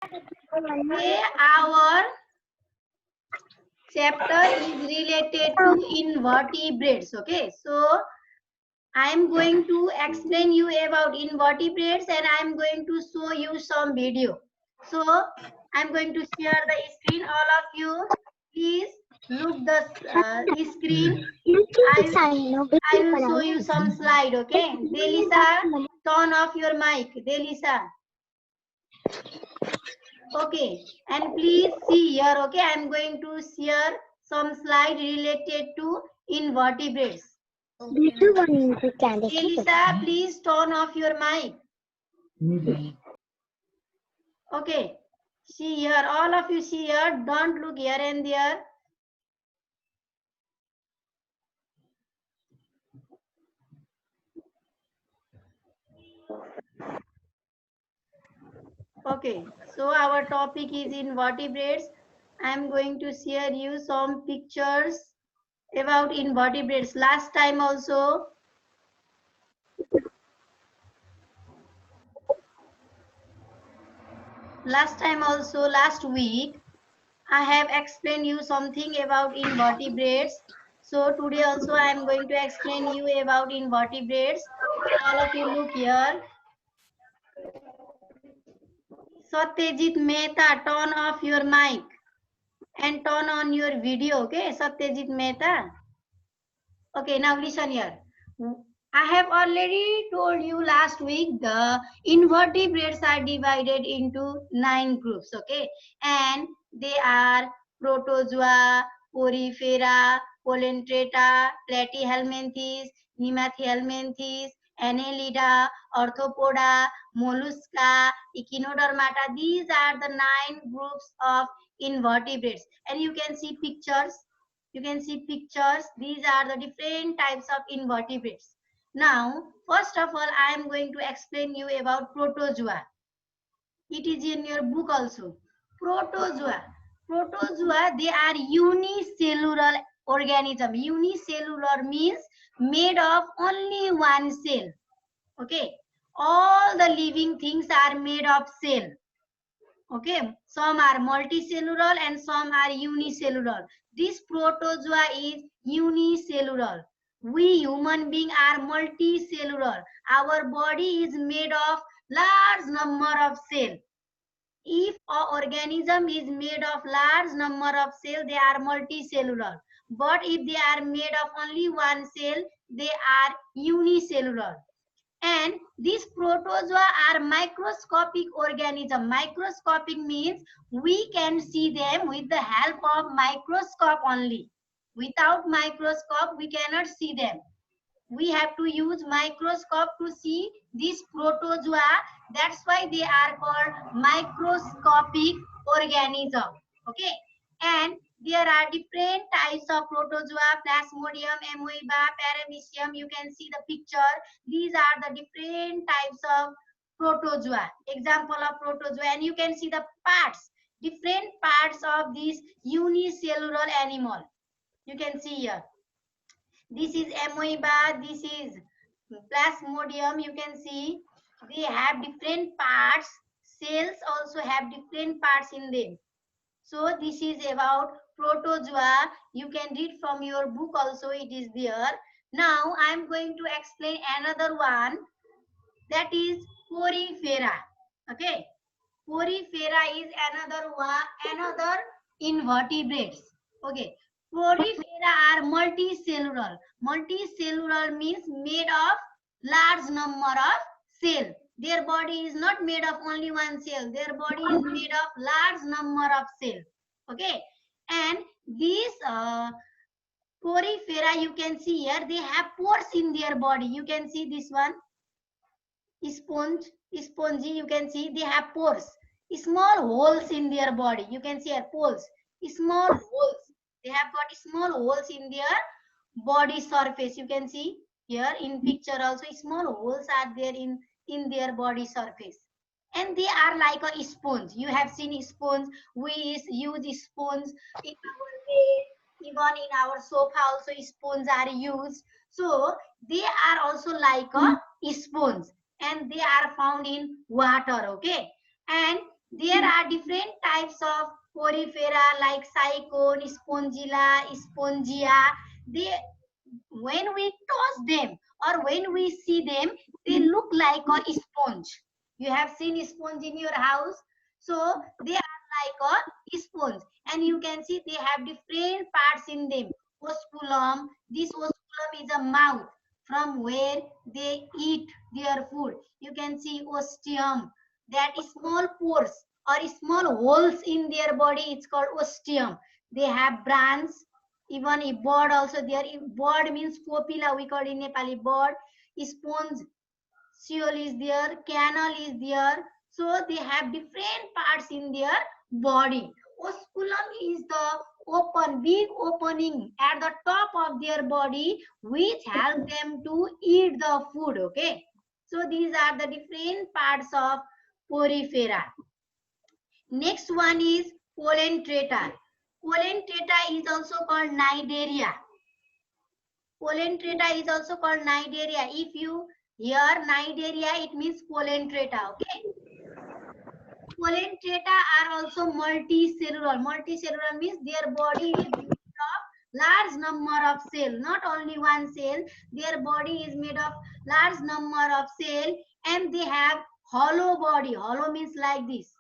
Okay, our chapter is related to invertebrates. Okay, so I am going to explain you about invertebrates and I am going to show you some video. So I am going to share the screen. All of you, please look the screen. I will show you some slide. Okay, Delisa, turn off your mic. Delisa. Okay, and please see here. Okay, I am going to share some slide related to invertebrates. Elisa, please turn off your mic. Okay, see here. All of you see here. Don't look here and there. Okay, so our topic is invertebrates. I am going to share you some pictures about invertebrates. Last week, I have explained you something about invertebrates. So today also I am going to explain you about invertebrates. All of you look here. Satyajit Mehta, turn off your mic and turn on your video. Okay, Satyajit Mehta. Okay, now listen here. I have already told you last week the invertebrates are divided into 9 groups. Okay, and they are Protozoa, Porifera, Colentrata, Platyhelminthes, Nemathyhelminthes, Annelida, Arthropoda, Mollusca, Echinodermata. These are the 9 groups of invertebrates, and you can see pictures. These are the different types of invertebrates. Now, first of all, I am going to explain you about protozoa. It is in your book also. Protozoa, they are unicellular organism. Unicellular means made of only one cell. Okay, all the living things are made of cell. Okay, some are multicellular and some are unicellular. This protozoa is unicellular. We human beings are multicellular. Our body is made of large number of cells. If an organism is made of large number of cells, they are multicellular. But if they are made of only one cell, they are unicellular. And these protozoa are microscopic organism. Microscopic means we can see them with the help of microscope only. Without microscope, we cannot see them. We have to use microscope to see these protozoa. That's why they are called microscopic organism. Okay, and there are different types of protozoa: plasmodium, amoeba, paramecium. You can see the picture. These are the different types of protozoa. Example of protozoa, and you can see the parts, different parts of this unicellular animal. You can see here. This is amoeba, this is plasmodium. You can see they have different parts. Cells also have different parts in them. So this is about protozoa. You can read from your book also, it is there. Now I am going to explain another one, that is porifera. Okay, porifera is another invertebrates. Okay, porifera are multicellular. Multicellular means made of large number of cells. Their body is not made of only one cell. Their body is made of large number of cells. Okay, and these porifera, you can see here, they have pores in their body. You can see this one, spongy. You can see they have pores, small holes in their body. You can see here pores, small holes. They have got small holes in their body surface. You can see here in picture also, small holes are there in their body surface, and they are like a sponge. You have seen sponge. We use sponge in our bed, even in our sofa also sponge are used. So they are also like a sponge, and they are found in water. Okay, and There are different types of porifera like cycone, spongilla, spongia. They, when we toss them or when we see them, they look like a sponge. You have seen sponge in your house, so they are like a sponge, and you can see they have different parts in them. Osculum. This osculum is a mouth from where they eat their food. You can see ostium, that is small pores or small holes in their body. It's called ostium. They have brands, even a bird also there. Bird means popila, we call in Nepali bird. Sponge, seal is there, canal is there. So they have different parts in their body. Osculum is the big opening at the top of their body, which help them to eat the food. Okay. So these are the different parts of porifera. Next one is Polentrata. Polentrata is also called Cnidaria. Polentrata is also called Cnidaria. If you hear Cnidaria, it means Polentrata. Okay. Polentrata are also multicellular. Multicellular means their body is made of large number of cells, not only one cell. Their body is made of large number of cells, and they have hollow body. Hollow means like this.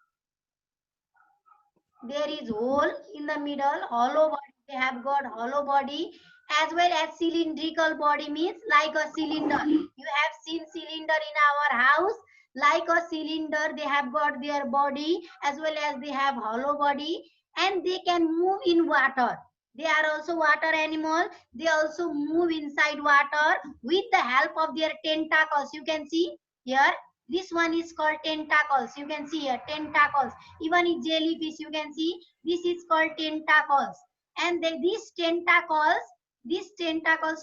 There is hole in the middle, hollow body. They have got hollow body, as well as cylindrical body, means like a cylinder. You have seen cylinder in our house, like a cylinder. They have got their body, as well as they have hollow body, and they can move in water. They are also water animal. They also move inside water with the help of their tentacles. You can see here, this one is called tentacles. You can see here tentacles. Even in jellyfish, you can see this is called tentacles. And these tentacles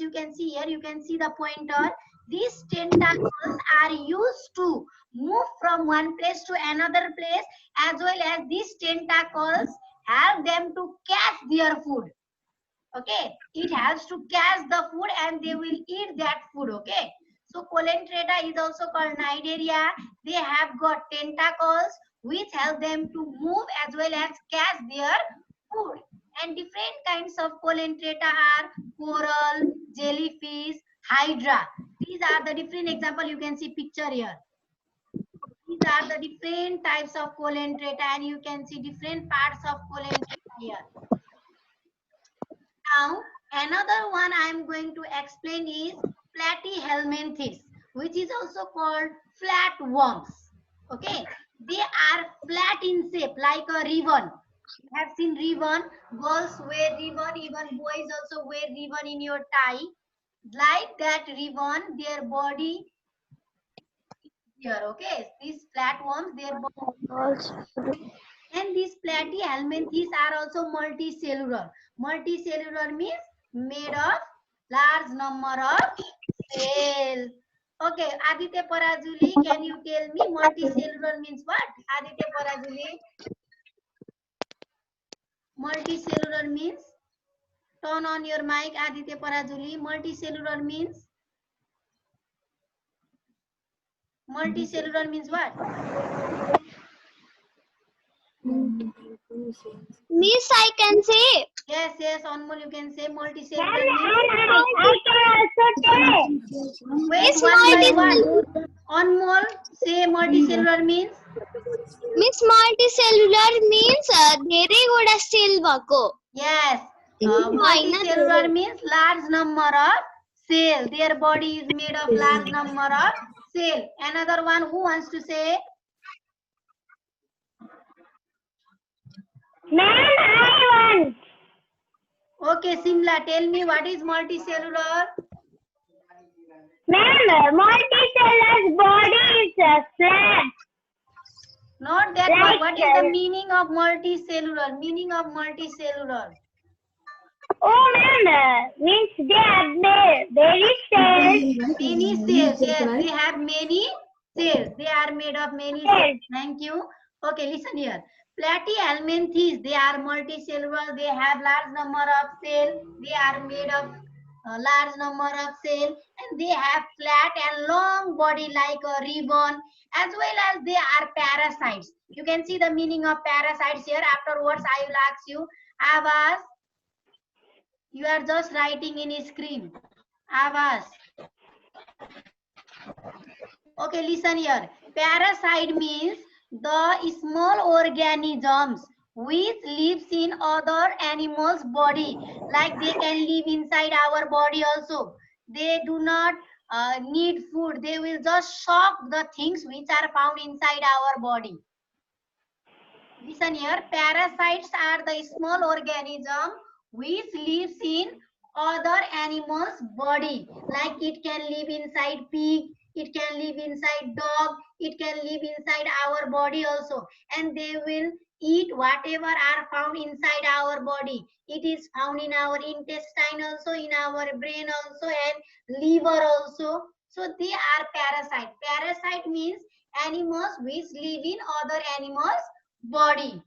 you can see here, you can see the pointer. These tentacles are used to move from one place to another place, as well as these tentacles help them to catch their food. Okay, it helps to catch the food and they will eat that food. Okay, so Polentrata is also called Cnidaria. They have got tentacles which help them to move as well as catch their food. And different kinds of Polentrata are coral, jellyfish, hydra. These are the different example. You can see picture here. These are the different types of Polentrata, and you can see different parts of Polentrata here. Now, another one I am going to explain is Platyhelminthes, which is also called flatworms. Okay, they are flat in shape like a ribbon. You have seen ribbon, girls wear ribbon, even boys also wear ribbon in your tie. Like that ribbon, their body here. Okay, these flatworms, their body. And these platyhelminthes are also multicellular. Multicellular means made of large number of cells. Okay, Aditya Parajuli, can you tell me multicellular means what? Aditya Parajuli, multicellular means? Turn on your mic, Aditya Parajuli. Multicellular means? Multicellular means what? Miss, I can say. Yes, yes, Anmol, you can say multicellular I means? can also say. Wait, Miss, one by one. Anmol, say multicellular means? Miss, multicellular means धेरै गोडा cell भएको. Yes. Multicellular means large number of cells. Their body is made of large number of cells. Another one, who wants to say? Ma'am, I want. Okay, Simla, tell me what is multicellular? Ma'am, multicellular body is flat. Not that one. What is the meaning of multicellular? Meaning of multicellular? Oh, ma'am, means they have very cells. Many cells. Yes, they have many cells. They are made of many cells. Thank you. Okay, listen here. Platyhelminthes, they are multicellular. They have large number of cells. They are made of a large number of cells, and they have flat and long body like a ribbon, as well as they are parasites. You can see the meaning of parasites here. Afterwards, I will ask you, Avas, you are just writing in screen. Avas. Okay, listen here. Parasite means the small organisms which lives in other animals' body. Like they can live inside our body also. They do not need food. They will just shock the things which are found inside our body. Listen here. Parasites are the small organism which lives in other animals' body. Like it can live inside pig, it can live inside dog, it can live inside our body also, and they will eat whatever are found inside our body. It is found in our intestine also, in our brain also, and liver also. So they are parasite. Parasite means animals which live in other animals body.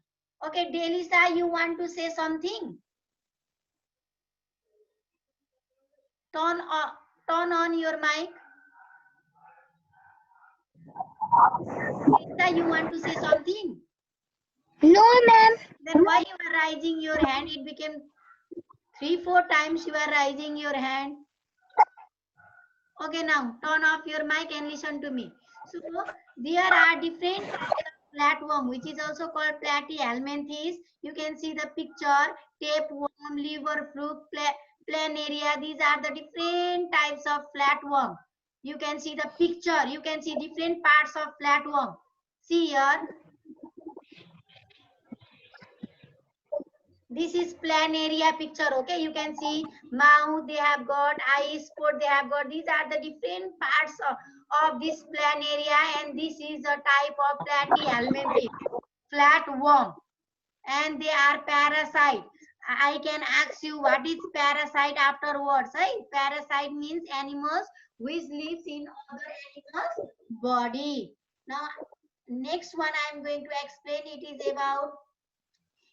Okay, Delisa, you want to say something? Turn on your mic. Delisa, you want to say something? No, ma'am. Then why you are raising your hand? It became 3-4 times you are raising your hand. Okay, now turn off your mic and listen to me. So there are different types of flatworm, which is also called platyhelminthes. You can see the picture: tapeworm, liverfruit, planaria. These are the different types of flatworm. You can see the picture. You can see different parts of flatworm. See here. This is planaria picture. Okay, you can see mouth, they have got eyes, foot, they have got. These are the different parts of this planaria, and this is a type of platyhelminthes, flatworm, and they are parasite. I can ask you what is parasite afterwards. Right? Parasite means animals which lives in other animals' body. Now, next one I am going to explain. It is about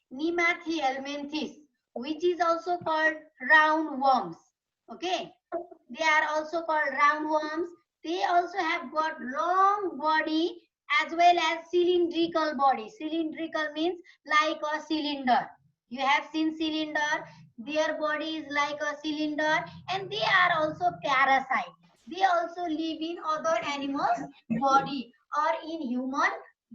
Nemathihelminthes, which is also called roundworms. Okay, they are also called roundworms. They also have got long body as well as cylindrical body. Cylindrical means like a cylinder. You have seen cylinder. Their body is like a cylinder, and they are also parasite. They also live in other animals' body or in human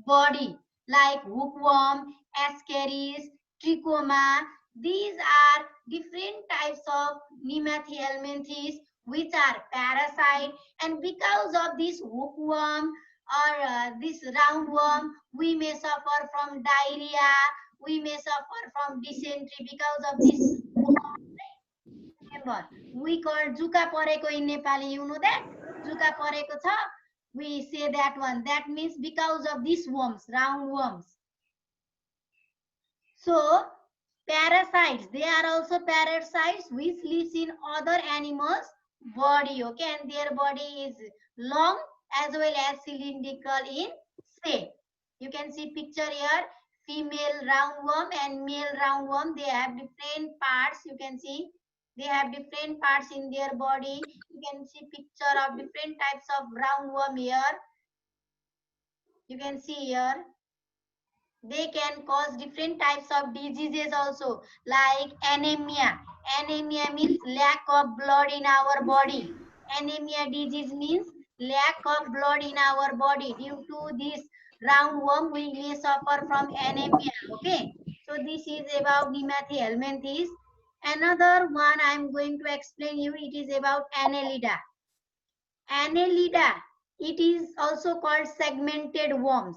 body, like hookworm, ascaris, trichoma. These are different types of Nemathihelminthes which are parasite, and because of this hookworm or this roundworm, we may suffer from diarrhea, we may suffer from dysentery because of this. Remember, we call जुका परेको in Nepali. You know that जुका परेको छ. We say that one. That means because of these worms, roundworms. So parasites, they are also parasites which lives in other animals' body. Okay, and their body is long as well as cylindrical in shape. You can see picture here. Female roundworm and male roundworm, they have different parts. You can see they have different parts in their body. You can see picture of different types of roundworm here. You can see here. They can cause different types of diseases also, like anemia. Anemia means lack of blood in our body. Anemia disease means lack of blood in our body. Due to this roundworm, we may suffer from anemia. Okay, so this is about Nemathihelminthes. Another one I am going to explain you. It is about Annelida. Annelida, it is also called segmented worms.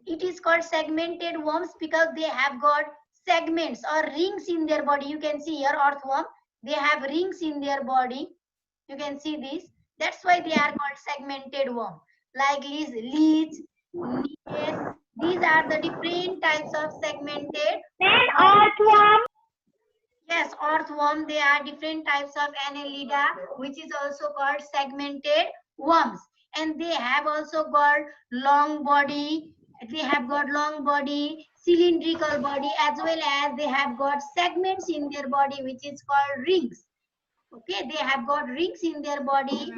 It is called segmented worms because they have got segments or rings in their body. You can see here earthworm, they have rings in their body. You can see this. That's why they are called segmented worm. Like leech, needles. These are the different types of segmented. Then earthworm. Yes, earthworm. They are different types of Annelida, which is also called segmented worms. And they have also got long body. They have got long body, cylindrical body, as well as they have got segments in their body, which is called rings. Okay, they have got rings in their body.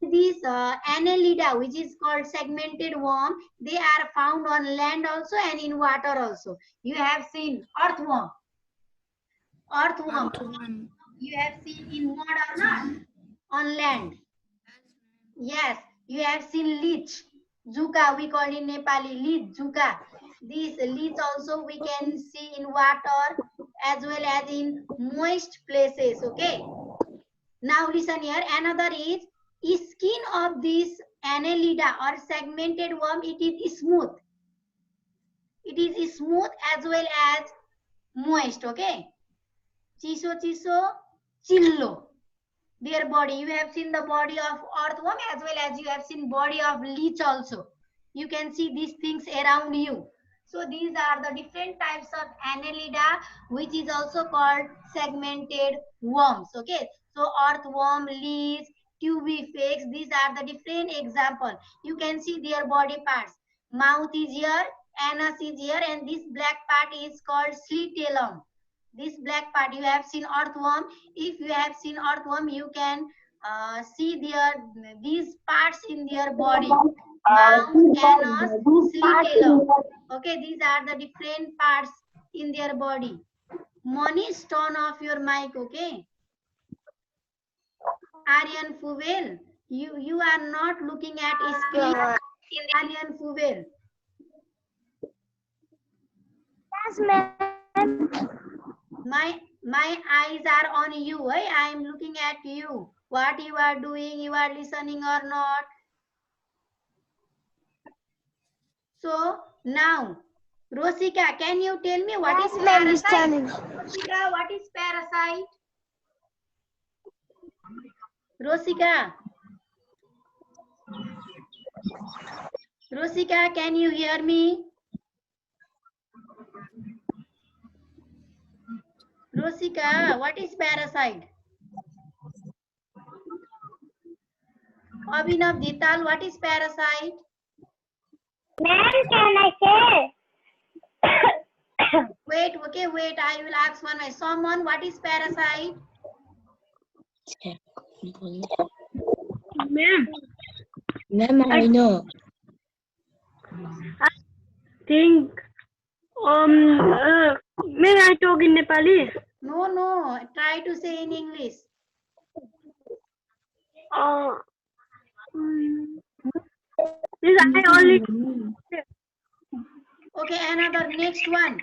These annelida, which is called segmented worm, they are found on land also and in water also. You have seen earthworm. Earthworm. You have seen in mud or not? On land. Yes, you have seen leech. Zuka, we call in Nepali leech, zuka. These leech also we can see in water as well as in moist places. Okay. Now listen here. Another is skin of this annelida or segmented worm. It is smooth. It is smooth as well as moist. Okay. Chiso, chillo. Their body, you have seen the body of earthworm as well as you have seen body of leech also. You can see these things around you. So these are the different types of annelida, which is also called segmented worms. Okay, so earthworm, leech, tubifex, these are the different example. You can see their body parts. Mouth is here, anus is here, and this black part is called clytellum. This black part, you have seen earthworm. If you have seen earthworm, you can see these parts in their body: mouth, anus, clytellum. Okay, these are the different parts in their body. Monish, turn off your mic. Okay, Aryan Fuvel, you are not looking at screen. Aryan Fuvel. Yes, ma'am. My eyes are on you. I am looking at you. What you are doing, you are listening or not. So now, Rosika, can you tell me what is parasite? Rosika, what is parasite? Rosika. Rosika, can you hear me? Rosika, what is parasite? Abhinav Jital, what is parasite? Ma'am, can I say? Wait, I will ask one by someone. What is parasite? Ma'am. Ma'am, I know. I think may I talk in Nepali? No. Try to say in English. This I only. Okay, another next one.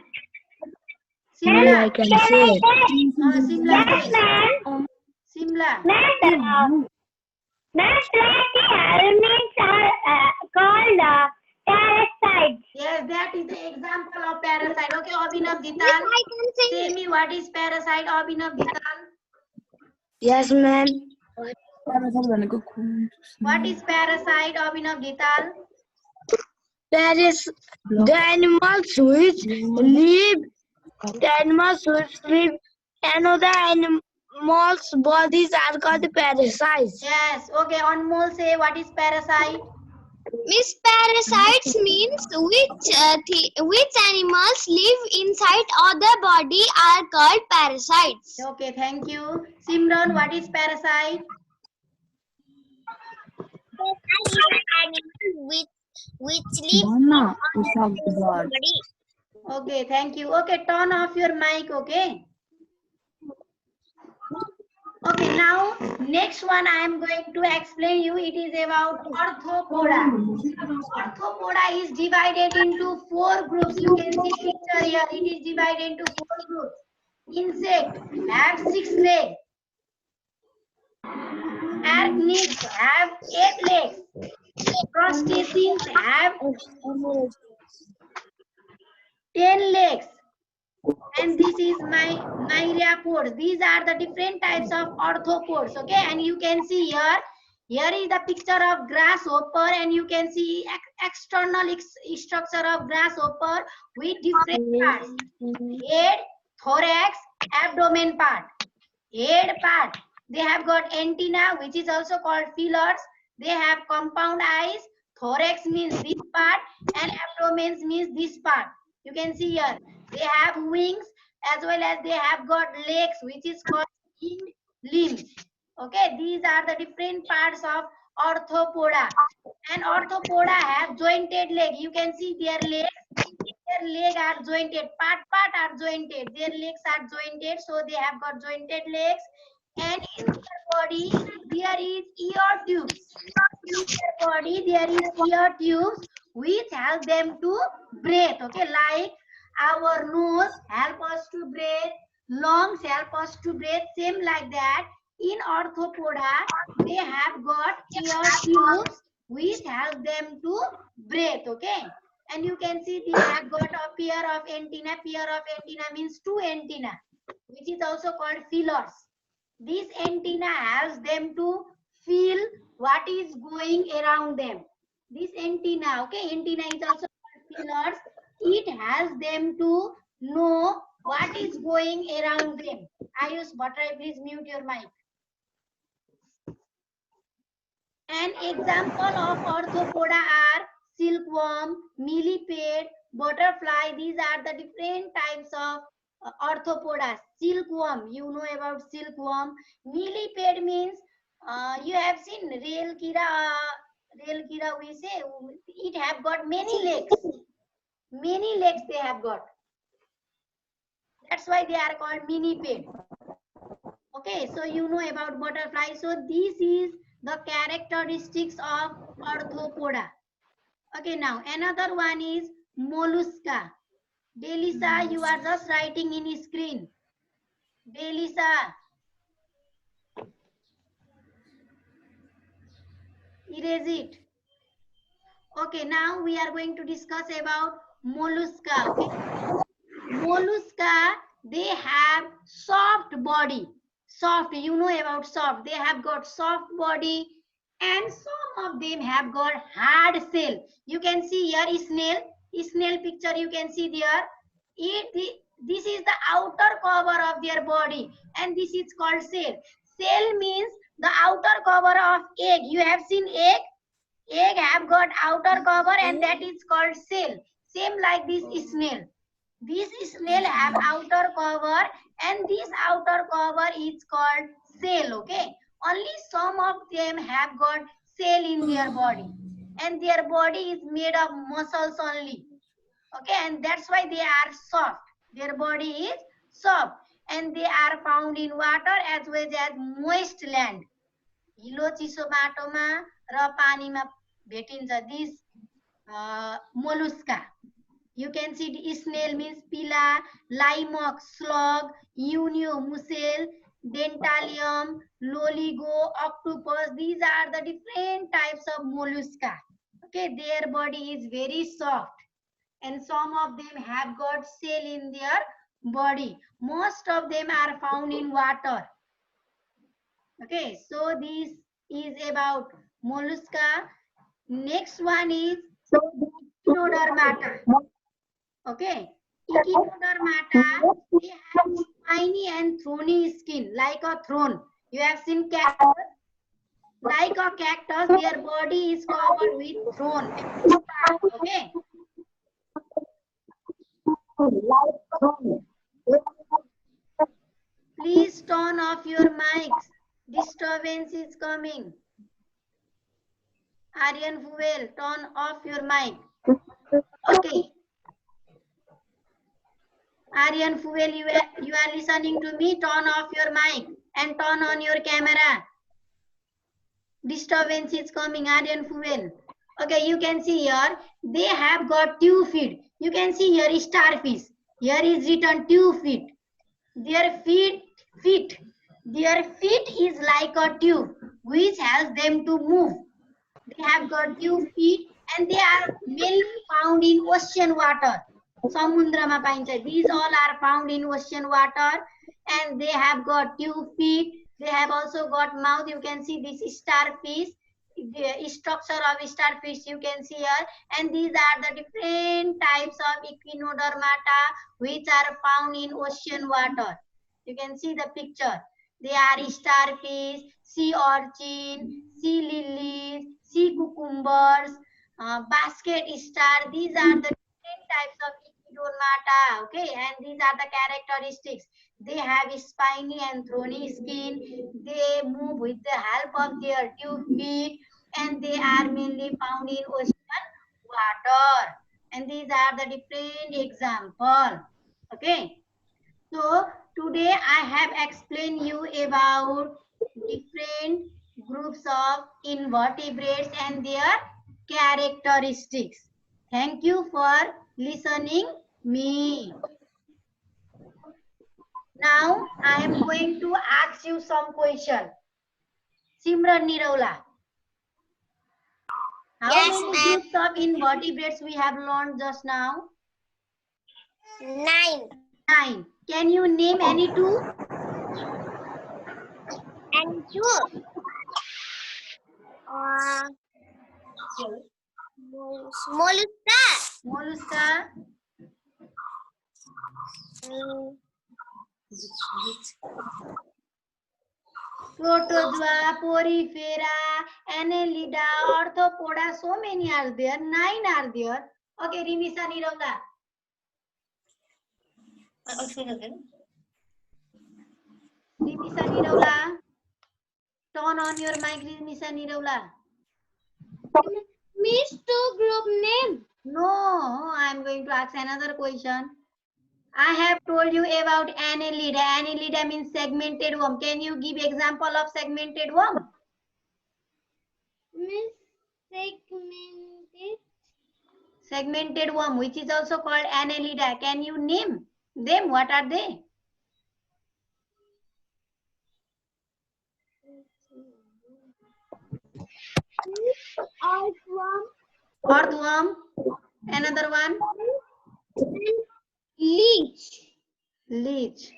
Ma'am, I can say. Simla, Yes, say. ma'am. Simla. Ma'am, helminths are called parasites. Yes, that is the example of parasite. Okay, Abhinav Dital. Say me what is parasite, Abhinav Dital. Yes, ma'am. What is parasite, Abhinav Dital? The animals which live another animals' bodies are called parasites. Yes. Okay, Anmol, say what is parasite? Miss, parasites means which animals live inside other body are called parasites. Okay, thank you. Simran, what is parasite? Animals which live on the body. Okay, thank you. Okay, turn off your mic, okay? Okay, now next one I am going to explain you. It is about arthropoda. Arthropoda is divided into 4 groups. You can see picture here. It is divided into 4 groups. Insect have 6 legs. Arachnids have 8 legs. Crustaceans have 10 legs. And this is my myriapods. These are the different types of arthropods. Okay, and you can see here is the picture of grasshopper, and you can see external structure of grasshopper with different parts: head, thorax, abdomen part. Head part, they have got antenna, which is also called feelers. They have compound eyes. Thorax means this part, and abdomen means this part. You can see here they have wings as well as they have got legs, which is called hind limbs. Okay, these are the different parts of Arthropoda. And arthropoda have jointed leg. You can see their legs. Their leg are jointed. Part are jointed. Their legs are jointed, so they have got jointed legs. And in their body there is ear tubes. In their body there is ear tubes which help them to breathe. Okay, like our nose help us to breathe, lungs help us to breathe. Same like that. In arthropoda, they have got ear tubes which help them to breathe. Okay, and you can see they have got a pair of antenna. Pair of antenna means two antenna, which is also called feelers. This antenna helps them to feel what is going around them. This antenna, okay, antenna is also called feelers. It helps them to know what is going around them. Ayush Bhatrai, please mute your mic. An example of arthropoda are silkworm, millipede, butterfly. These are the different types of arthropoda. Silkworm, you know about silkworm. Millipede means you have seen rail kira we say it have got many legs. Many legs they have got. That's why they are called millipede. Okay, so you know about butterfly. So this is the characteristics of arthropoda. Okay, now another one is mollusca. Delisa, you are just writing in screen. Delisa. Erase it. Okay, now we are going to discuss about mollusca. Okay, mollusca, they have soft body. Soft, you know about soft. They have got soft body, and some of them have got hard shell. You can see here snail picture. You can see there. This is the outer cover of their body, and this is called shell. Shell means the outer cover of egg. You have seen egg. Egg have got outer cover, and that is called shell. Same like this snail. This snail have outer cover, and this outer cover is called shell. Okay, only some of them have got shell in their body, and their body is made of muscles only. Okay, and that's why they are soft. Their body is soft, and they are found in water as well as moist land. हिलो चिसो माटोमा र पानीमा भेटिन्छ this Mollusca. You can see the snail means pila, limok, slug, unio, mussel, dentalium, loligo, octopus. These are the different types of mollusca. Okay, their body is very soft, and some of them have got shell in their body. Most of them are found in water. Okay, so this is about mollusca. Next one is Echinodermata. Okay, Echinodermata, they have spiny and thorny skin like a thorn. You have seen cactus. Like a cactus, their body is covered with thorn. Okay. Please turn off your mics. Disturbance is coming. Aryan Fuel, turn off your mic. Okay. Aryan Fuel, you are listening to me. Turn off your mic and turn on your camera. Disturbance is coming. Aryan Fuel. Okay, you can see here. They have got 2 feet. You can see here is starfish. Here is written 2 feet. Their feet is like a tube which helps them to move. They have got 2 feet, and they are mainly found in ocean water. Samundrama paincha. These all are found in ocean water, and they have got 2 feet. They have also got mouth. You can see this starfish. The structure of starfish you can see here, and these are the different types of Echinodermata which are found in ocean water. You can see the picture. They are starfish, sea urchin, sea lilies, sea cucumbers, basket star. These are the different types of Echinodermata. Okay, and these are the characteristics. They have spiny and thorny skin. They move with the help of their 2 feet, and they are mainly found in ocean water. And these are the different example. Okay. So today I have explained you about different groups of invertebrates and their characteristics. Thank you for listening me. Now I am going to ask you some question. Simran Niraula. How Yes, many ma'am. groups of invertebrates we have learned just now? 9. 9. Can you name any two? And 2. Mollusca. Mollusca, Protozoa, Porifera, Annelida, Arthropoda. So many are there. 9 are there. Okay, Rimisa Niraula. Rimisa Niraula. Turn on your mic, Rimisa Niraula. Miss 2 group name. No, I am going to ask another question. I have told you about Annelida. Annelida means segmented worm. Can you give example of segmented worm? Miss segmented. Segmented worm, which is also called Annelida. Can you name them? What are they? Earthworm. Earthworm. Another one. Leech. Leech.